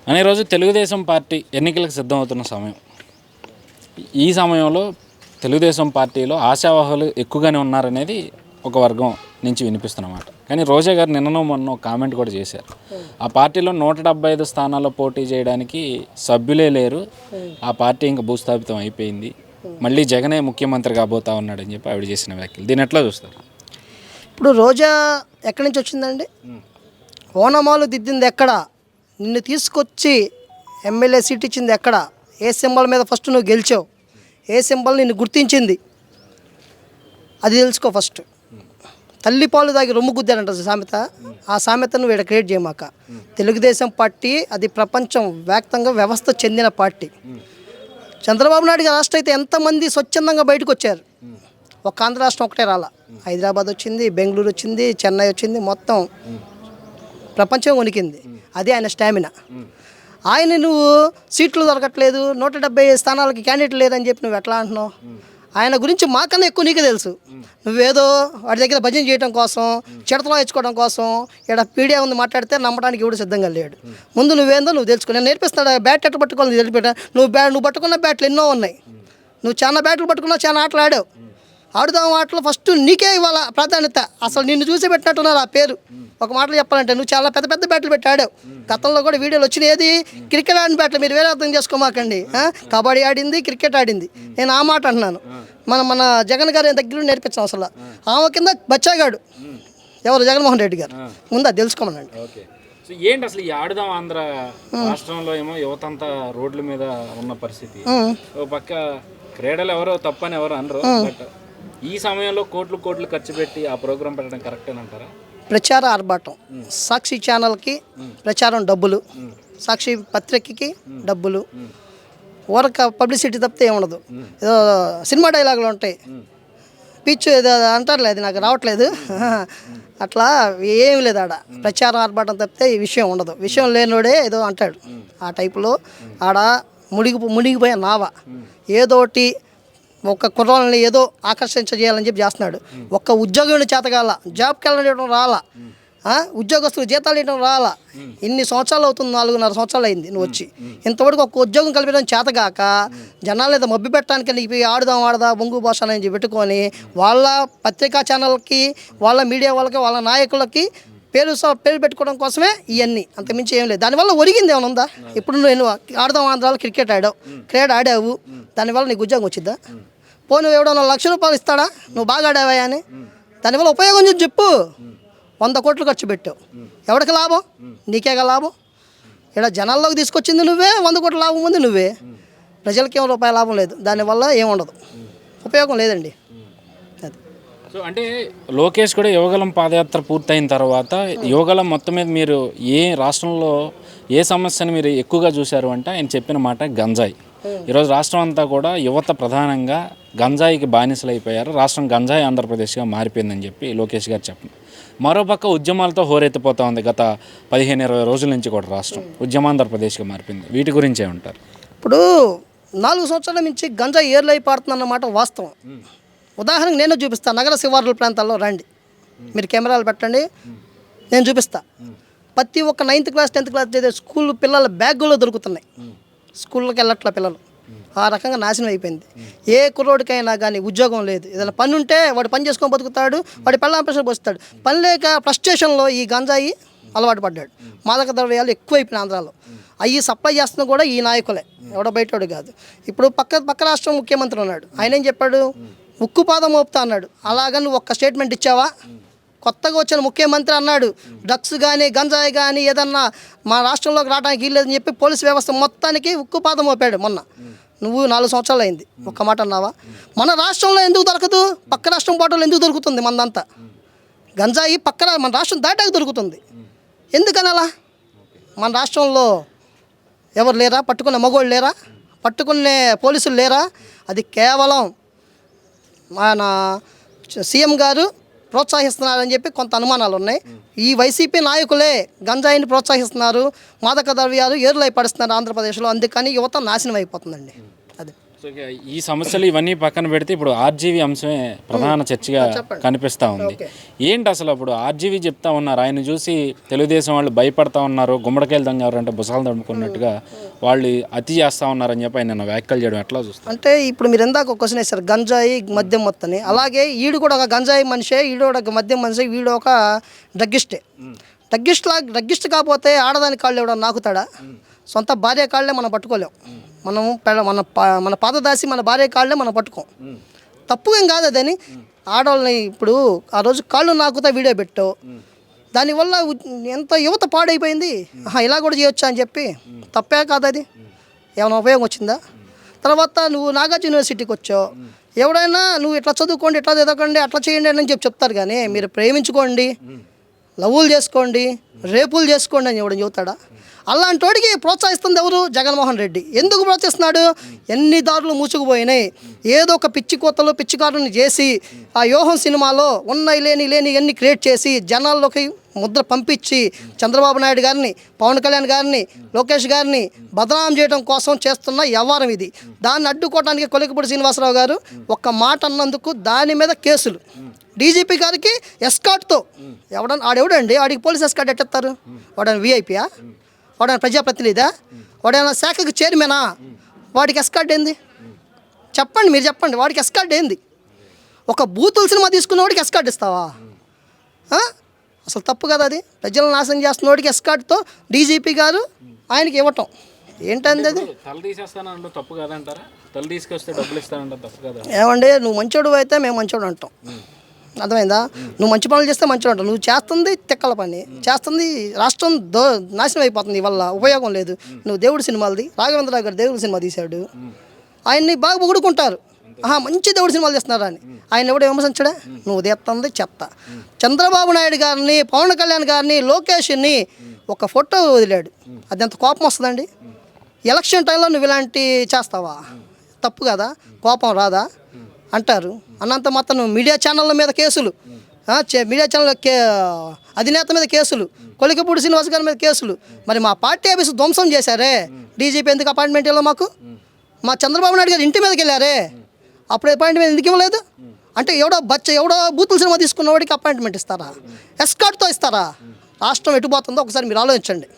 అనే రోజు తెలుగుదేశం పార్టీ ఎన్నికలకు సిద్ధమవుతున్న సమయం. ఈ సమయంలో తెలుగుదేశం పార్టీలో ఆశావాహులు ఎక్కువగానే ఉన్నారనేది ఒక వర్గం నుంచి వినిపిస్తున్నమాట. కానీ రోజా గారు నిన్ననో మొన్న కామెంట్ కూడా చేశారు. ఆ పార్టీలో 175 స్థానాల్లో పోటీ చేయడానికి సభ్యులే లేరు, ఆ పార్టీ ఇంకా భూస్థాపితం అయిపోయింది, మళ్ళీ జగనే ముఖ్యమంత్రి కాబోతా ఉన్నాడని చెప్పి ఆవిడ చేసిన వ్యాఖ్యలు. దీన్ని ఎట్లా చూస్తారు? ఇప్పుడు రోజా ఎక్కడి నుంచి వచ్చిందండి? ఓనమాలు దిద్దింది ఎక్కడ? నిన్ను తీసుకొచ్చి ఎమ్మెల్యే సీట్ ఇచ్చింది ఎక్కడ? ఏ సింబల్ మీద ఫస్ట్ నువ్వు గెలిచావు? ఏ సింబల్ నిన్ను గుర్తించింది? అది తెలుసుకో ఫస్ట్. తల్లి పాలు దాగి రొమ్ము గుద్దారంట సామెత. ఆ సామెతను వీడ క్రియేట్ చేయమాక. తెలుగుదేశం పార్టీ అది ప్రపంచం వ్యాప్తంగా వ్యవస్థ చెందిన పార్టీ. చంద్రబాబు నాయుడు గారి రాష్ట్రం అయితే ఎంతమంది స్వచ్ఛందంగా బయటకు వచ్చారు. ఒక ఆంధ్ర రాష్ట్రం ఒకటే రాలా. హైదరాబాద్ వచ్చింది, బెంగళూరు వచ్చింది, చెన్నై వచ్చింది, మొత్తం ప్రపంచం వణికింది. అదే ఆయన స్టామినా. ఆయన నువ్వు సీట్లు దొరకట్లేదు, 170 స్థానాలకి క్యాండిడేట్ లేదని చెప్పి నువ్వు ఎట్లా అంటున్నావు? ఆయన గురించి మాకన్నా ఎక్కువ నీకే తెలుసు. నువ్వేదో వాడి దగ్గర భజన చేయడం కోసం, చిడతలో ఇచ్చుకోవడం కోసం ఇక్కడ పీడియా ఉంది మాట్లాడితే నమ్మడానికి ఎవడు సిద్ధంగా లేడు. ముందు నువ్వేందో నువ్వు తెలుసుకో. నేను నేర్పిస్తాడు బ్యాట్ ఎట్లా పట్టుకోవాలి తెలిపిట. నువ్వు పట్టుకున్న బ్యాట్లు ఎన్నో ఉన్నాయి. నువ్వు చాలా బ్యాట్లు పట్టుకున్నావు, చాలా ఆటలు ఆడావు. ఆడుదాం ఆటలు ఫస్ట్ నీకే ఇవ్వాల ప్రాధాన్యత. అసలు నిన్ను చూసి పెట్టినట్టున్నారు ఆ పేరు. ఒక మాటలు చెప్పాలంటే నువ్వు చాలా పెద్ద పెద్ద బ్యాట్లు పెట్టి ఆడావు. గతంలో కూడా వీడియోలు వచ్చినాయి. ఏది క్రికెట్ ఆడిన బ్యాట్లు మీరు వేరే అర్థం చేసుకోమాకండి. కబడ్డీ ఆడింది, క్రికెట్ ఆడింది. నేను ఆ మాట అంటున్నాను. మన జగన్ గారి దగ్గర నేర్పించాం. అసలు ఆమె కింద బచ్చాగాడు ఎవరు? జగన్మోహన్ రెడ్డి గారు. ముందు అది తెలుసుకోమనండి. సో ఏంటి అసలు ఈ ఆడుదాం ఆంధ్ర రాష్ట్రంలో ఏమో యువతంతా రోడ్ల మీద ఉన్న పరిస్థితి. ఓ పక్క క్రీడలు ఎవరో తప్పని ఎవరు అనరు, బట్ ఈ సమయంలో కోట్లు ఖర్చు పెట్టి ఆ ప్రోగ్రాం పెట్టడం కరెక్టేనంటారా? ప్రచార ఆర్భాటం. సాక్షి ఛానల్కి ప్రచారం డబ్బులు, సాక్షి పత్రికకి డబ్బులు, ఊరక పబ్లిసిటీ తప్పితే ఏముండదు. ఏదో సినిమా డైలాగులు ఉంటాయి, పిచ్చు ఏదో అంటారులే, అది నాకు రావట్లేదు. అట్లా ఏమి లేదు ఆడ. ప్రచారం ఆర్భాటం తప్పితే ఈ విషయం ఉండదు. విషయం లేనివాడే ఏదో అంటాడు. ఆ టైపులో ఆడ మునిగిపోయే నావ. ఏదోటి ఒక కుర్రాలని ఏదో ఆకర్షించేయాలని చెప్పి చేస్తున్నాడు. ఒక్క ఉద్యోగం చేతగాల, జాబ్కి వెళ్ళడం రాలా, ఉద్యోగస్తులు జీతాలు ఇవ్వడం రాలా. ఇన్ని సంవత్సరాలు అవుతుంది, 4.5 సంవత్సరాలు అయింది నువ్వు వచ్చి. ఇంతవరకు ఒక ఉద్యోగం కల్పించడం చేతగాక జనాలు ఏదో మబ్బి పెట్టడానికి నీకు ఆడదా బొంగు భాష అని చెప్పి పెట్టుకొని వాళ్ళ పత్రికా ఛానల్కి, వాళ్ళ మీడియా వాళ్ళకి, వాళ్ళ నాయకులకి పేరు పెట్టుకోవడం కోసమే ఇవన్నీ, అంతకుమించి ఏం లేదు. దానివల్ల ఒరిగింది ఏమైనా ఉందా? ఇప్పుడు నేను ఆడదాం ఆంధ్రాలో క్రికెట్ ఆడావు, దానివల్ల నీకు ఉద్యోగం వచ్చిద్దా? పోను ఎవడో 1 లక్ష రూపాయలు ఇస్తాడా నువ్వు బాగా ఆడావా అని? దానివల్ల ఉపయోగం చెప్పు. 100 కోట్లు ఖర్చు పెట్టావు, ఎవరికి లాభం? నీకేగా లాభం. ఇక్కడ జనాల్లోకి తీసుకొచ్చింది నువ్వే, 100 కోట్ల లాభం ఉంది నువ్వే. ప్రజలకి ఏం రూపాయి లాభం లేదు. దానివల్ల ఏముండదు, ఉపయోగం లేదండి. సో అంటే లోకేష్ కూడా యువగలం పాదయాత్ర పూర్తయిన తర్వాత యువగలం మొత్తం మీద మీరు ఏ రాష్ట్రంలో ఏ సమస్యను మీరు ఎక్కువగా చూశారు అంటే ఆయన చెప్పిన మాట గంజాయి. ఈరోజు రాష్ట్రం అంతా కూడా యువత ప్రధానంగా గంజాయికి బానిసలు అయిపోయారు. రాష్ట్రం గంజాయి ఆంధ్రప్రదేశ్గా మారిపోయిందని చెప్పి లోకేష్ గారు చెప్పిన మరోపక్క ఉద్యమాలతో హోరెత్తిపోతూ ఉంది. గత 15-20 రోజుల నుంచి కూడా రాష్ట్రం ఉద్యమాంధ్రప్రదేశ్గా మారిపోయింది. వీటి గురించి ఏమంటారు? ఇప్పుడు 4 సంవత్సరాల నుంచి గంజాయి ఏర్లై పాడుతుందన్నమాట వాస్తవం. ఉదాహరణకు నేను చూపిస్తాను. నగర శివారుల ప్రాంతాల్లో రండి, మీరు కెమెరాలు పెట్టండి, నేను చూపిస్తా. ప్రతి ఒక్క 9th క్లాస్ 10th క్లాస్ చదివే స్కూల్ పిల్లల బ్యాగుల్లో దొరుకుతున్నాయి. స్కూల్లోకి వెళ్ళట్ల పిల్లలు. ఆ రకంగా నాశనం అయిపోయింది. ఏ కుర్రోడికైనా కానీ ఉద్యోగం లేదు. ఏదైనా పని ఉంటే వాడు పని చేసుకొని బతుకుతాడు, వాడి పిల్లల ప్రెషర్ పోస్తాడు. పని లేక ఫ్రస్ట్రేషన్లో ఈ గంజాయి అలవాటు పడ్డాడు. మాదక ద్రవ్యాలు ఎక్కువైపోయినాయి ఆంధ్రాలో. అవి సప్లై చేస్తున్న కూడా ఈ నాయకులే, ఎవడో బయటోడు కాదు. ఇప్పుడు పక్క రాష్ట్రం ముఖ్యమంత్రి ఉన్నాడు, ఆయన ఏం చెప్పాడు? ఉక్కుపాదం మోపుతా అన్నాడు. అలాగా నువ్వు ఒక్క స్టేట్మెంట్ ఇచ్చావా? కొత్తగా వచ్చిన ముఖ్యమంత్రి అన్నాడు డ్రగ్స్ కానీ గంజాయి కానీ ఏదన్నా మా రాష్ట్రంలోకి రావడానికి వీల్లేదని చెప్పి పోలీస్ వ్యవస్థ మొత్తానికి ఉక్కుపాదం మోపాడు మొన్న. నువ్వు 4 సంవత్సరాలు అయింది, ఒక్క మాట అన్నావా? మన రాష్ట్రంలో ఎందుకు దొరకదు? పక్క రాష్ట్రం పాటలు ఎందుకు దొరుకుతుంది? మనదంతా గంజాయి మన రాష్ట్రం దాటాక దొరుకుతుంది. ఎందుకని అలా? మన రాష్ట్రంలో ఎవరు లేరా? పట్టుకునే మగోళ్ళు లేరా? పట్టుకునే పోలీసులు లేరా? అది కేవలం మన సీఎం గారు ప్రోత్సహిస్తున్నారని చెప్పి కొంత అనుమానాలు ఉన్నాయి. ఈ వైసీపీ నాయకులే గంజాయిని ప్రోత్సహిస్తున్నారు, మాదక ద్రవ్యాలు ఏరులై పడుతున్నారు ఆంధ్రప్రదేశ్లో. అందుకని యువత నాశనం అయిపోతుందండి. అది సో ఇక ఈ సమస్యలు ఇవన్నీ పక్కన పెడితే ఇప్పుడు ఆర్జీవీ అంశమే ప్రధాన చర్చగా కనిపిస్తూ ఉంది. ఏంటి అసలు అప్పుడు ఆర్జీవీ చెప్తా ఉన్నారు, ఆయన చూసి తెలుగుదేశం వాళ్ళు భయపడతా ఉన్నారు, గుమ్మడికాయలు దంగారంటే బుసాలు దమ్ముకున్నట్టుగా వాళ్ళు అతి చేస్తూ ఉన్నారని చెప్పి ఆయన నిన్న వ్యాఖ్యలు చేయడం ఎట్లా చూస్తారు? అంటే ఇప్పుడు మీరు ఎందాక ఒక క్వశ్చన్ వేశారు గంజాయి మద్యం మొత్తని, అలాగే ఈడు కూడా ఒక గంజాయి మనిషే, ఈడు ఒక మద్యం మనిషి, వీడు ఒక డ్రగ్గిస్టే. డ్రగ్గిస్ట్ కాకపోతే ఆడదాని కాళ్ళు ఎవడో నాకుతాడా? సొంత భార్య కాళ్ళే మనం పట్టుకోలేం. మనము మన పాదదాసి మన భార్య కాళ్ళే మనం పట్టుకోం. తప్పు ఏం కాదు అదని. ఆడవాళ్ళని ఇప్పుడు ఆ రోజు కాళ్ళు నాకుతా వీడియో పెట్టావు, దానివల్ల ఎంత యువత పాడైపోయింది. ఇలా కూడా చేయొచ్చా అని చెప్పి, తప్పే కాదు అది. ఏమైనా ఉపయోగం వచ్చిందా? తర్వాత నువ్వు నాగార్జున యూనివర్సిటీకి వచ్చావు, ఎవడైనా నువ్వు ఇట్లా చదువుకోండి, ఇట్లా చదవకండి, అట్లా చేయండి అని చెప్తారు, కానీ మీరు ప్రేమించుకోండి, లవ్వులు చేసుకోండి, రేపులు చేసుకోండి అని ఎవడని చెబుతాడా? అలాంటి వాడికి ప్రోత్సహిస్తుంది ఎవరు? జగన్మోహన్ రెడ్డి. ఎందుకు ప్రోత్సహిస్తున్నాడు? ఎన్ని దారులు మూసుకుపోయినాయి, ఏదో ఒక పిచ్చి కోతలు పిచ్చికారుని చేసి ఆ యోహం సినిమాలో ఉన్నాయి లేని అన్ని క్రియేట్ చేసి జనాల్లోకి ముద్ర పంపించి చంద్రబాబు నాయుడు గారిని, పవన్ కళ్యాణ్ గారిని, లోకేష్ గారిని బదనాం చేయడం కోసం చేస్తున్న వ్యవహారం ఇది. దాన్ని అడ్డుకోవడానికి కొలికపూడి శ్రీనివాసరావు గారు ఒక్క మాట అన్నందుకు దాని మీద కేసులు. డీజీపీ గారికి ఎస్కాట్తో ఆడెవడండి, ఆడికి పోలీస్ ఎస్కాట్ ఎట్టేస్తారు? వాడని వీఐపీయా? వాడైనా ప్రజాప్రతినిధా? వాడైనా శాఖకు చైర్మనా? వాడికి ఎస్కార్డ్ ఏంది? చెప్పండి, మీరు చెప్పండి, వాడికి ఎస్కార్డ్ ఏంది? ఒక బూతుల సినిమా తీసుకున్న వాడికి ఎస్కార్డ్ ఇస్తావా? అసలు తప్పు కదా అది. ప్రజలను నాశనం చేస్తున్న వాడికి ఎస్కార్డ్తో డీజీపీ గారు ఆయనకి ఇవ్వటం ఏంటంది? అది తల తీసేస్తానంటే తప్పు కదంటారా? తల తీసుకొస్తే డబ్బులు ఇస్తానంటే తప్పు కదా? ఏమండి, నువ్వు మంచోడు అయితే మేము మంచోడు అంటాం, అర్థమైందా? నువ్వు మంచి పనులు చేస్తే మంచిగా ఉంటావు. నువ్వు చేస్తుంది తిక్కల పని చేస్తుంది, రాష్ట్రం నాశనం అయిపోతుంది, వల్ల ఉపయోగం లేదు. నువ్వు దేవుడి సినిమాలది, రాఘవేంద్రరావు గారు దేవుడి సినిమా తీశాడు, ఆయన్ని బాగా పొగుడుకుంటారు, మంచి దేవుడి సినిమాలు చేస్తున్నారు అని. ఆయన ఎవడు విమర్శించడా? నువ్వు తీస్తుంది చెత్త. చంద్రబాబు నాయుడు గారిని, పవన్ కళ్యాణ్ గారిని, లోకేష్ని ఒక ఫోటో వదిలాడు, అది ఎంత కోపం వస్తుందండి? ఎలక్షన్ టైంలో నువ్వు ఇలాంటి చేస్తావా? తప్పు కదా, కోపం రాదా అంటారు. అన్నంత మాత్రం మీడియా ఛానళ్ళ మీద కేసులు, మీడియా ఛానల్ అధినేత మీద కేసులు, కొలికపూడి శ్రీనివాస్ గారి మీద కేసులు. మరి మా పార్టీ ఆఫీసు ధ్వంసం చేశారే, డీజీపీ ఎందుకు అపాయింట్మెంట్ ఇవ్వలేదు మాకు? మా చంద్రబాబు నాయుడు గారు ఇంటి మీదకి వెళ్ళారే, అప్పుడు అపాయింట్మెంట్ ఎందుకు ఇవ్వలేదు? అంటే ఎవడో బూతుల సినిమా తీసుకున్న వాడికి అపాయింట్మెంట్ ఇస్తారా? ఎస్కాట్తో ఇస్తారా? రాష్ట్రం ఎటుపోతుందో ఒకసారి మీరు ఆలోచించండి.